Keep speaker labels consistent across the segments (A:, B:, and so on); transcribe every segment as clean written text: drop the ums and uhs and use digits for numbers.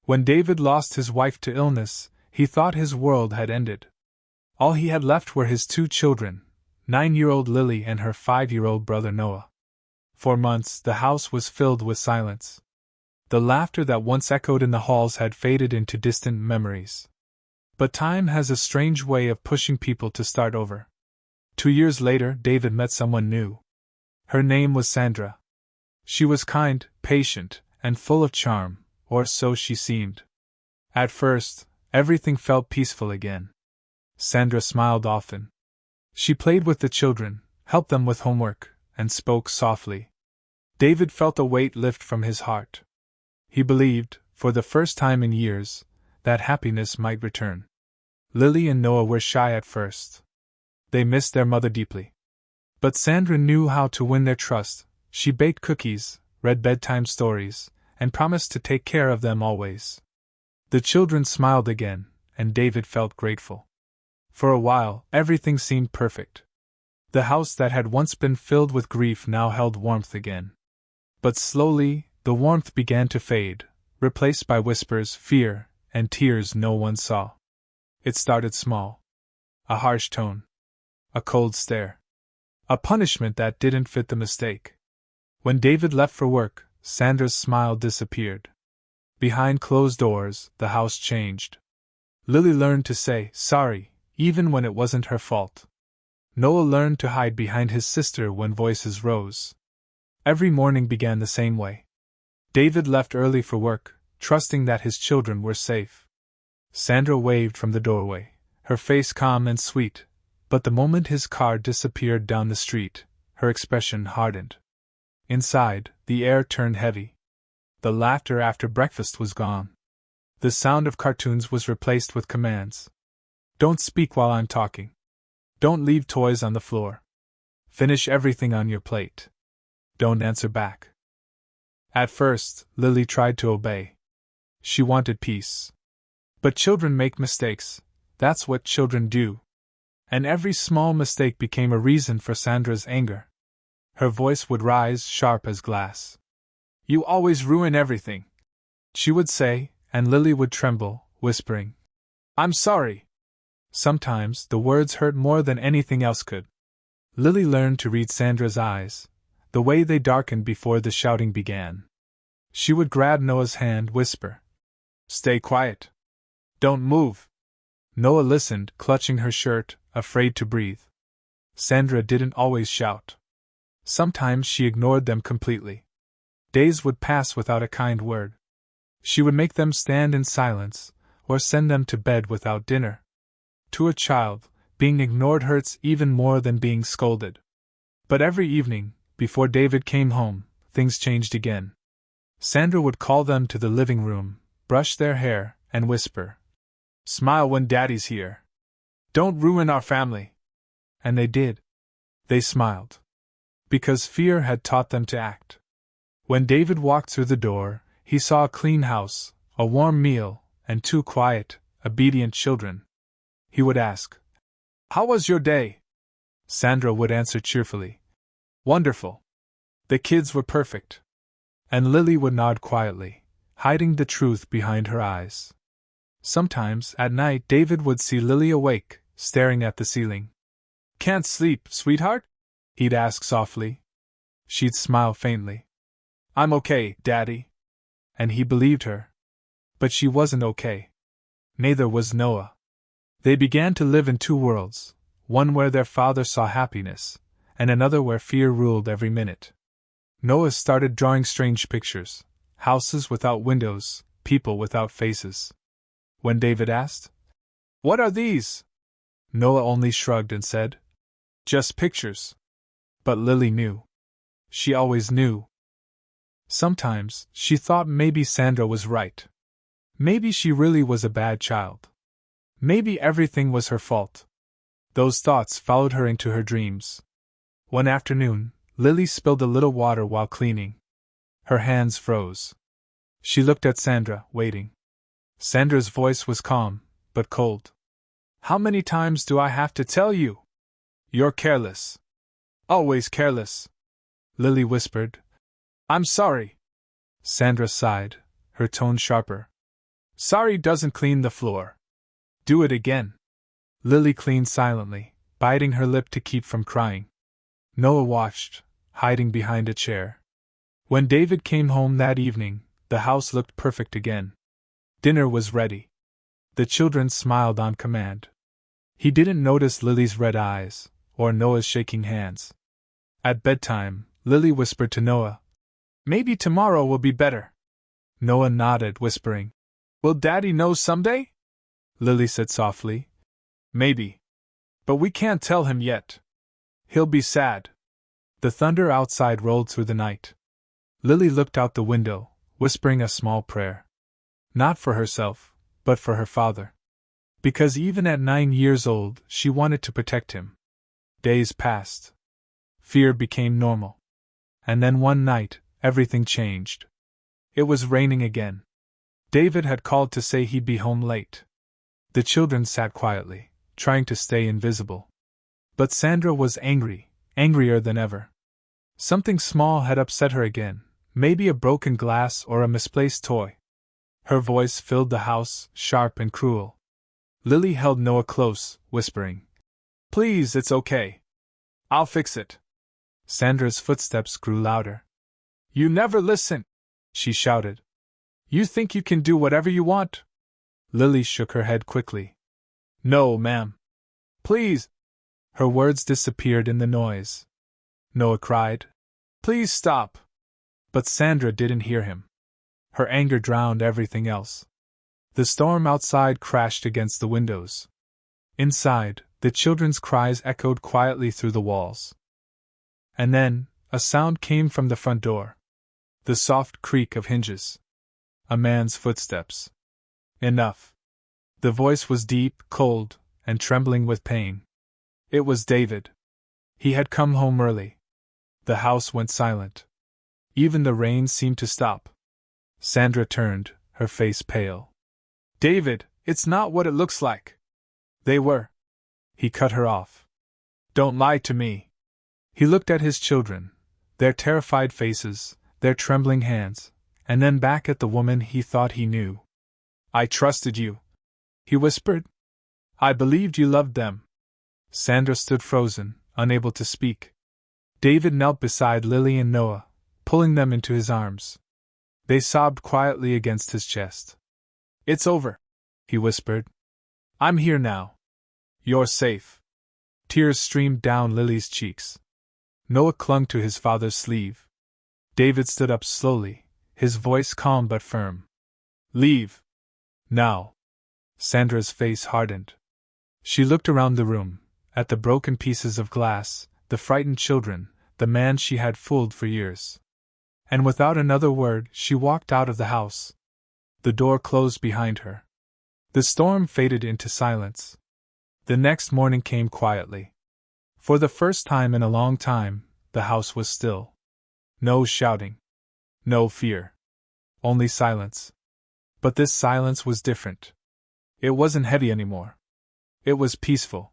A: When David lost his wife to illness, he thought his world had ended. All he had left were his 2 children, 9-year-old Lily and her 5-year-old brother Noah. For months the house was filled with silence. The laughter that once echoed in the halls had faded into distant memories. But time has a strange way of pushing people to start over. 2 years later, David met someone new. Her name was Sandra. She was kind, patient, and full of charm, or so she seemed. At first, everything felt peaceful again. Sandra smiled often. She played with the children, helped them with homework, and spoke softly. David felt a weight lift from his heart. He believed, for the first time in years, that happiness might return. Lily and Noah were shy at first. They missed their mother deeply. But Sandra knew how to win their trust. She baked cookies, read bedtime stories, and promised to take care of them always. The children smiled again, and David felt grateful. For a while, everything seemed perfect. The house that had once been filled with grief now held warmth again. But slowly, the warmth began to fade, replaced by whispers, fear, and tears no one saw. It started small. A harsh tone. A cold stare. A punishment that didn't fit the mistake. When David left for work, Sandra's smile disappeared. Behind closed doors, the house changed. Lily learned to say sorry, even when it wasn't her fault. Noah learned to hide behind his sister when voices rose. Every morning began the same way. David left early for work, trusting that his children were safe. Sandra waved from the doorway, her face calm and sweet, but the moment his car disappeared down the street, her expression hardened. Inside, the air turned heavy. The laughter after breakfast was gone. The sound of cartoons was replaced with commands. Don't speak while I'm talking. Don't leave toys on the floor. Finish everything on your plate. Don't answer back. At first, Lily tried to obey. She wanted peace. But children make mistakes, that's what children do. And every small mistake became a reason for Sandra's anger. Her voice would rise sharp as glass. You always ruin everything, she would say, and Lily would tremble, whispering, I'm sorry. Sometimes the words hurt more than anything else could. Lily learned to read Sandra's eyes, the way they darkened before the shouting began. She would grab Noah's hand, whisper, Stay quiet. Don't move. Noah listened, clutching her shirt, afraid to breathe. Sandra didn't always shout. Sometimes she ignored them completely. Days would pass without a kind word. She would make them stand in silence, or send them to bed without dinner. To a child, being ignored hurts even more than being scolded. But every evening, before David came home, things changed again. Sandra would call them to the living room, brush their hair, and whisper, Smile when Daddy's here. Don't ruin our family. And they did. They smiled. Because fear had taught them to act. When David walked through the door, he saw a clean house, a warm meal, and 2 quiet, obedient children. He would ask, How was your day? Sandra would answer cheerfully, Wonderful. The kids were perfect. And Lily would nod quietly, hiding the truth behind her eyes. Sometimes, at night, David would see Lily awake, staring at the ceiling. Can't sleep, sweetheart? He'd ask softly. She'd smile faintly. I'm okay, Daddy. And he believed her. But she wasn't okay. Neither was Noah. They began to live in 2 worlds, one where their father saw happiness, and another where fear ruled every minute. Noah started drawing strange pictures, houses without windows, people without faces. When David asked, What are these? Noah only shrugged and said, Just pictures. But Lily knew. She always knew. Sometimes, she thought maybe Sandra was right. Maybe she really was a bad child. Maybe everything was her fault. Those thoughts followed her into her dreams. One afternoon, Lily spilled a little water while cleaning. Her hands froze. She looked at Sandra, waiting. Sandra's voice was calm, but cold. How many times do I have to tell you? You're careless. Always careless. Lily whispered. I'm sorry. Sandra sighed, her tone sharper. Sorry doesn't clean the floor. Do it again. Lily cleaned silently, biting her lip to keep from crying. Noah watched, hiding behind a chair. When David came home that evening, the house looked perfect again. Dinner was ready. The children smiled on command. He didn't notice Lily's red eyes, or Noah's shaking hands. At bedtime, Lily whispered to Noah, "Maybe tomorrow will be better." Noah nodded, whispering, "Will Daddy know someday?" Lily said softly, "Maybe. But we can't tell him yet. He'll be sad." The thunder outside rolled through the night. Lily looked out the window, whispering a small prayer. Not for herself, but for her father. Because even at 9 years old, she wanted to protect him. Days passed. Fear became normal. And then one night, everything changed. It was raining again. David had called to say he'd be home late. The children sat quietly, trying to stay invisible. But Sandra was angry, angrier than ever. Something small had upset her again, maybe a broken glass or a misplaced toy. Her voice filled the house, sharp and cruel. Lily held Noah close, whispering, "Please, it's okay. I'll fix it." Sandra's footsteps grew louder. "You never listen!" she shouted. "You think you can do whatever you want?" Lily shook her head quickly. "No, ma'am. Please!" Her words disappeared in the noise. Noah cried, "Please stop!" But Sandra didn't hear him. Her anger drowned everything else. The storm outside crashed against the windows. Inside, the children's cries echoed quietly through the walls. And then, a sound came from the front door. The soft creak of hinges. A man's footsteps. Enough. The voice was deep, cold, and trembling with pain. It was David. He had come home early. The house went silent. Even the rain seemed to stop. Sandra turned, her face pale. "David, it's not what it looks like." "They were." He cut her off. "Don't lie to me." He looked at his children, their terrified faces, their trembling hands, and then back at the woman he thought he knew. "I trusted you," he whispered. "I believed you loved them." Sandra stood frozen, unable to speak. David knelt beside Lily and Noah, pulling them into his arms. They sobbed quietly against his chest. "It's over," he whispered. "I'm here now. You're safe." Tears streamed down Lily's cheeks. Noah clung to his father's sleeve. David stood up slowly, his voice calm but firm. "Leave. Now." Sandra's face hardened. She looked around the room, at the broken pieces of glass, the frightened children, the man she had fooled for years. And without another word, she walked out of the house. The door closed behind her. The storm faded into silence. The next morning came quietly. For the first time in a long time, the house was still. No shouting. No fear. Only silence. But this silence was different. It wasn't heavy anymore. It was peaceful.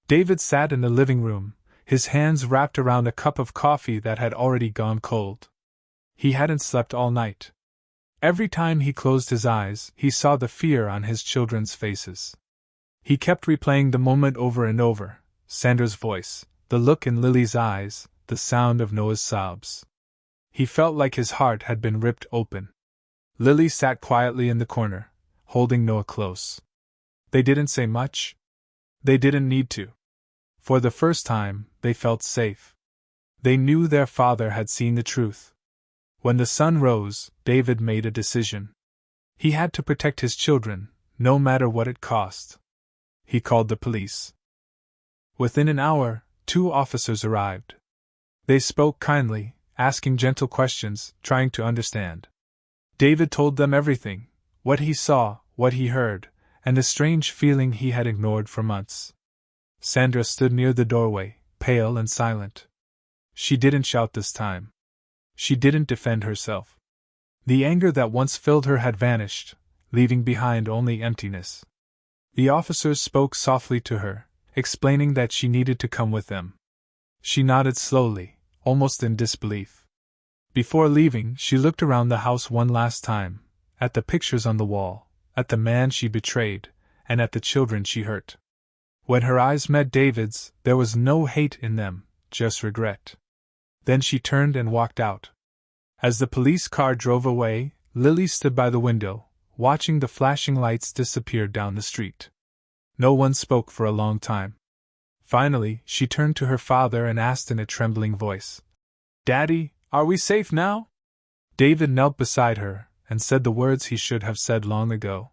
A: David sat in the living room, his hands wrapped around a cup of coffee that had already gone cold. He hadn't slept all night. Every time he closed his eyes, he saw the fear on his children's faces. He kept replaying the moment over and over, Sandra's voice, the look in Lily's eyes, the sound of Noah's sobs. He felt like his heart had been ripped open. Lily sat quietly in the corner, holding Noah close. They didn't say much. They didn't need to. For the first time, they felt safe. They knew their father had seen the truth. When the sun rose, David made a decision. He had to protect his children, no matter what it cost. He called the police. Within an hour, 2 officers arrived. They spoke kindly, asking gentle questions, trying to understand. David told them everything, what he saw, what he heard, and the strange feeling he had ignored for months. Sandra stood near the doorway, pale and silent. She didn't shout this time. She didn't defend herself. The anger that once filled her had vanished, leaving behind only emptiness. The officers spoke softly to her, explaining that she needed to come with them. She nodded slowly, almost in disbelief. Before leaving, she looked around the house one last time, at the pictures on the wall, at the man she betrayed, and at the children she hurt. When her eyes met David's, there was no hate in them, just regret. Then she turned and walked out. As the police car drove away, Lily stood by the window, watching the flashing lights disappear down the street. No one spoke for a long time. Finally, she turned to her father and asked in a trembling voice, "Daddy, are we safe now?" David knelt beside her and said the words he should have said long ago.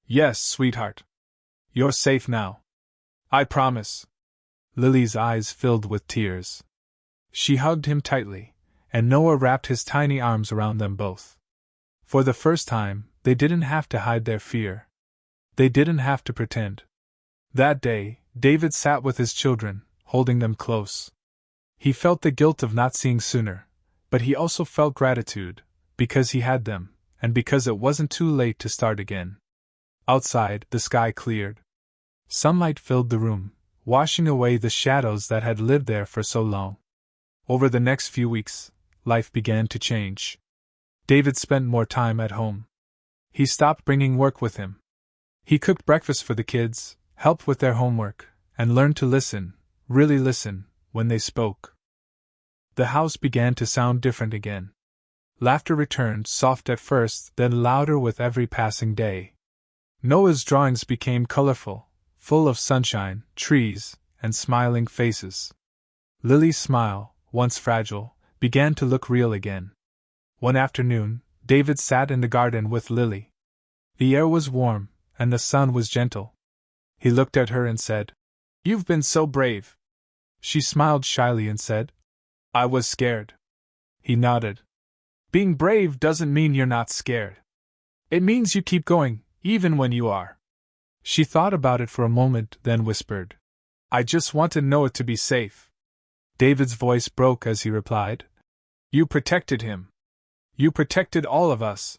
A: "Yes, sweetheart. You're safe now. I promise." Lily's eyes filled with tears. She hugged him tightly, and Noah wrapped his tiny arms around them both. For the first time, they didn't have to hide their fear. They didn't have to pretend. That day, David sat with his children, holding them close. He felt the guilt of not seeing sooner, but he also felt gratitude, because he had them, and because it wasn't too late to start again. Outside, the sky cleared. Sunlight filled the room, washing away the shadows that had lived there for so long. Over the next few weeks, life began to change. David spent more time at home. He stopped bringing work with him. He cooked breakfast for the kids, helped with their homework, and learned to listen, really listen, when they spoke. The house began to sound different again. Laughter returned, soft at first, then louder with every passing day. Noah's drawings became colorful, full of sunshine, trees, and smiling faces. Lily's smile, once fragile, began to look real again. One afternoon, David sat in the garden with Lily. The air was warm, and the sun was gentle. He looked at her and said, "You've been so brave." She smiled shyly and said, "I was scared." He nodded. "Being brave doesn't mean you're not scared. It means you keep going, even when you are." She thought about it for a moment, then whispered, "I just wanted Noah to be safe." David's voice broke as he replied, "You protected him. You protected all of us."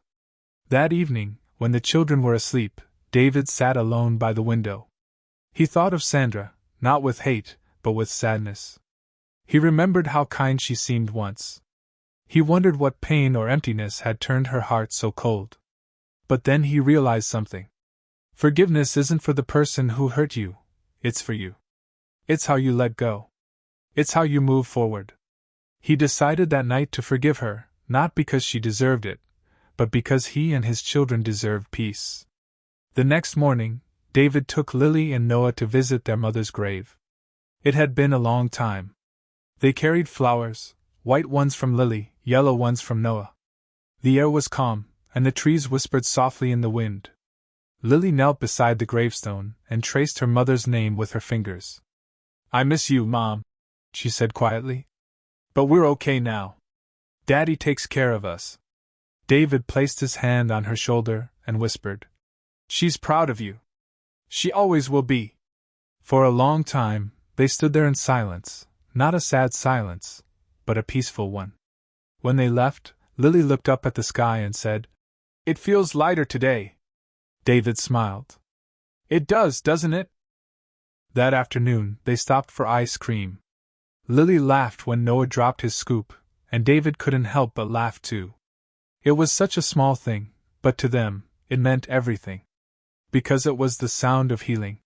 A: That evening, when the children were asleep, David sat alone by the window. He thought of Sandra, not with hate, but with sadness. He remembered how kind she seemed once. He wondered what pain or emptiness had turned her heart so cold. But then he realized something. Forgiveness isn't for the person who hurt you, it's for you. It's how you let go. It's how you move forward. He decided that night to forgive her, not because she deserved it, but because he and his children deserved peace. The next morning, David took Lily and Noah to visit their mother's grave. It had been a long time. They carried flowers, white ones from Lily, yellow ones from Noah. The air was calm, and the trees whispered softly in the wind. Lily knelt beside the gravestone and traced her mother's name with her fingers. "I miss you, Mom," she said quietly. "But we're okay now. Daddy takes care of us." David placed his hand on her shoulder and whispered, "She's proud of you. She always will be." For a long time, they stood there in silence, not a sad silence, but a peaceful one. When they left, Lily looked up at the sky and said, "It feels lighter today." David smiled. "It does, doesn't it?" That afternoon, they stopped for ice cream. Lily laughed when Noah dropped his scoop, and David couldn't help but laugh too. It was such a small thing, but to them, it meant everything. Because it was the sound of healing.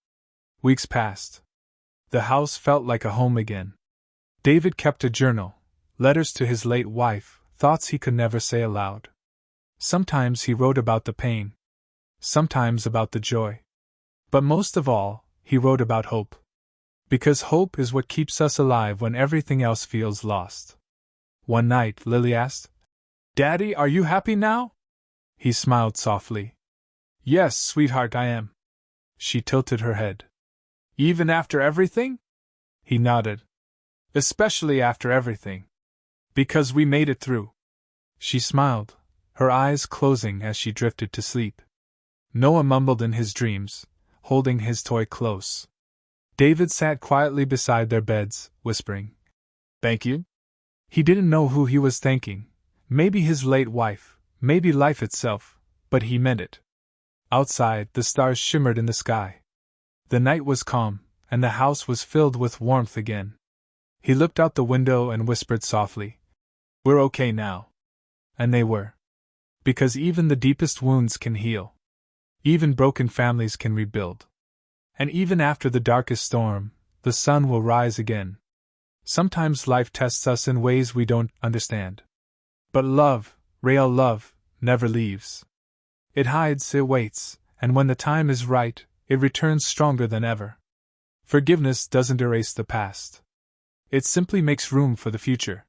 A: Weeks passed. The house felt like a home again. David kept a journal, letters to his late wife, thoughts he could never say aloud. Sometimes he wrote about the pain. Sometimes about the joy. But most of all, he wrote about hope. Because hope is what keeps us alive when everything else feels lost. One night, Lily asked, "Daddy, are you happy now?" He smiled softly. "Yes, sweetheart, I am." She tilted her head. "Even after everything?" He nodded. "Especially after everything. Because we made it through." She smiled, her eyes closing as she drifted to sleep. Noah mumbled in his dreams, holding his toy close. David sat quietly beside their beds, whispering, "Thank you?" He didn't know who he was thanking, maybe his late wife, maybe life itself, but he meant it. Outside, the stars shimmered in the sky. The night was calm, and the house was filled with warmth again. He looked out the window and whispered softly, "We're okay now." And they were. Because even the deepest wounds can heal. Even broken families can rebuild. And even after the darkest storm, the sun will rise again. Sometimes life tests us in ways we don't understand. But love, real love, never leaves. It hides, it waits, and when the time is right, it returns stronger than ever. Forgiveness doesn't erase the past. It simply makes room for the future.